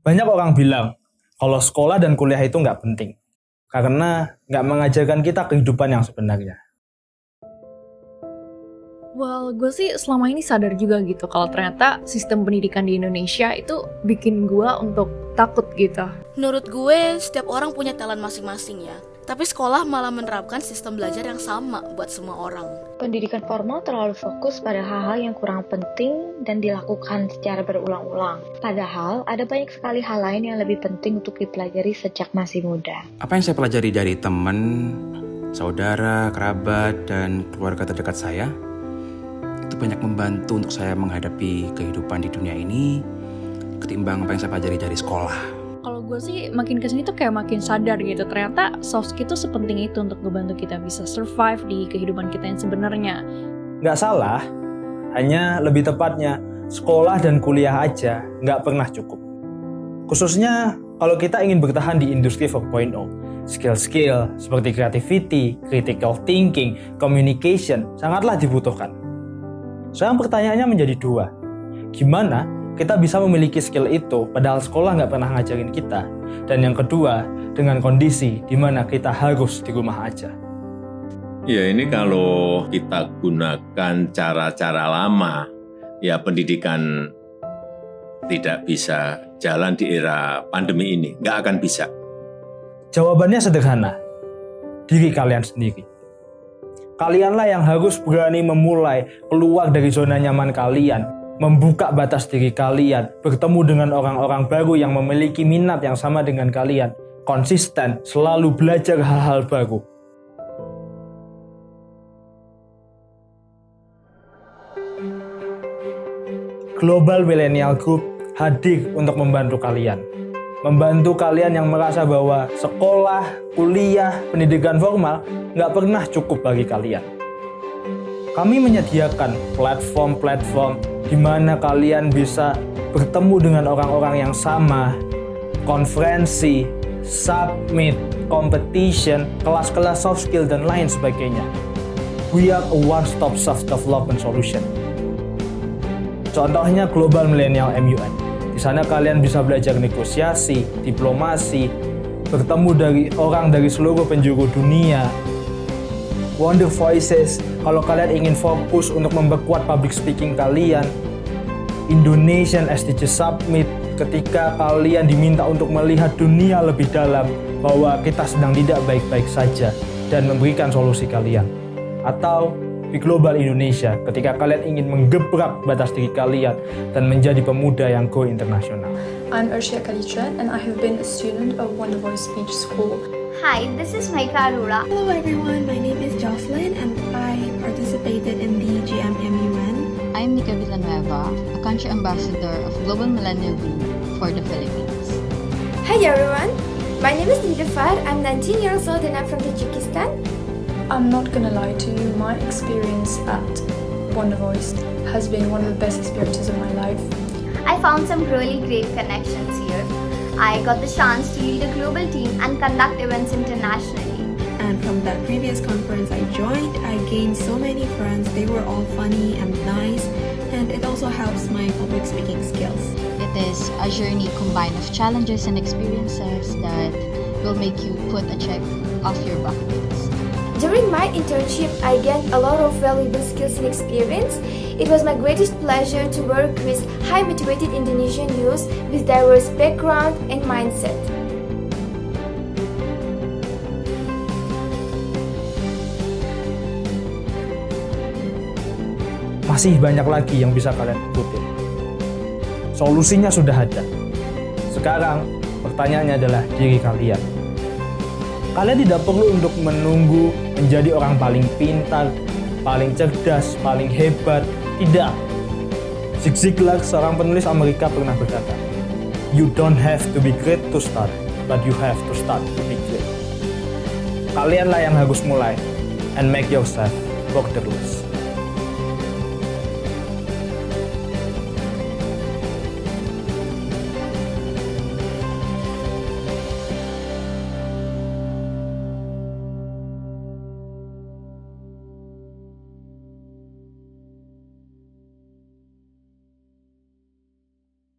Banyak orang bilang kalau sekolah dan kuliah itu nggak penting karena nggak mengajarkan kita kehidupan yang sebenarnya. Well, gue sih selama ini sadar juga gitu kalau ternyata sistem pendidikan di Indonesia itu bikin gue untuk takut gitu. Menurut gue, setiap orang punya talent masing-masing ya. Tapi sekolah malah menerapkan sistem belajar yang sama buat semua orang. Pendidikan formal terlalu fokus pada hal-hal yang kurang penting dan dilakukan secara berulang-ulang. Padahal, ada banyak sekali hal lain yang lebih penting untuk dipelajari sejak masih muda. Apa yang saya pelajari dari teman, saudara, kerabat, dan keluarga terdekat saya, itu banyak membantu untuk saya menghadapi kehidupan di dunia ini ketimbang apa yang saya pelajari dari sekolah. Kalau gue sih makin kesini tuh kayak makin sadar gitu, ternyata soft skill tuh sepenting itu untuk ngebantu kita bisa survive di kehidupan kita yang sebenarnya. Nggak salah, hanya lebih tepatnya sekolah dan kuliah aja nggak pernah cukup. Khususnya kalau kita ingin bertahan di industri 4.0. Skill-skill seperti creativity, critical thinking, communication sangatlah dibutuhkan. Sekarang pertanyaannya menjadi dua. Gimana kita bisa memiliki skill itu padahal sekolah nggak pernah ngajarin kita? Dan yang kedua, dengan kondisi di mana kita harus di rumah aja. Ya ini kalau kita gunakan cara-cara lama, ya pendidikan tidak bisa jalan di era pandemi ini, nggak akan bisa. Jawabannya sederhana, diri kalian sendiri. Kalianlah yang harus berani memulai keluar dari zona nyaman kalian, membuka batas diri kalian, bertemu dengan orang-orang baru yang memiliki minat yang sama dengan kalian, konsisten, selalu belajar hal-hal baru. Global Millennial Group hadir untuk membantu kalian. Membantu kalian yang merasa bahwa sekolah, kuliah, pendidikan formal nggak pernah cukup bagi kalian. Kami menyediakan platform-platform di mana kalian bisa bertemu dengan orang-orang yang sama, konferensi, summit, competition, kelas-kelas soft skill, dan lain sebagainya. We are a one-stop soft development solution. Contohnya Global Millennial MUN. Di sana kalian bisa belajar negosiasi, diplomasi, bertemu dari orang dari seluruh penjuru dunia. Wonder Voices, kalau kalian ingin fokus untuk memperkuat public speaking kalian. Indonesian SDG Summit, ketika kalian diminta untuk melihat dunia lebih dalam, bahwa kita sedang tidak baik-baik saja, dan memberikan solusi kalian. Atau di Global Indonesia, ketika kalian ingin menggebrak batas diri kalian dan menjadi pemuda yang go internasional. I'm Urshia Kalitran and I have been a student of Wonder Voice Speech School. Hi, this is Maika Arora. Hello everyone, my name is Jocelyn and I participated in the GMMUN. I'm Nika Villanueva, a country ambassador of Global Millennial Group for the Philippines. Hi everyone, my name is Nilufar. I'm 19 years old and I'm from Tajikistan. I'm not gonna lie to you, my experience at Wonder Voice has been one of the best experiences of my life. I found some really great connections here. I got the chance to lead a global team and conduct events internationally. And from that previous conference I joined, I gained so many friends. They were all funny and nice, and it also helps my public speaking skills. It is a journey combined of challenges and experiences that will make you put a check off your bucket list. During my internship, I gained a lot of valuable skills and experience. It was my greatest pleasure to work with high-motivated Indonesian youth with diverse background and mindset. Masih banyak lagi yang bisa kalian ikutin. Solusinya sudah ada. Sekarang, pertanyaannya adalah diri kalian. Kalian tidak perlu untuk menunggu menjadi orang paling pintar, paling cerdas, paling hebat. Tidak. Zig Ziglar, seorang penulis Amerika, pernah berkata, "You don't have to be great to start, but you have to start to be great." Kalianlah yang harus mulai and make yourself borderless.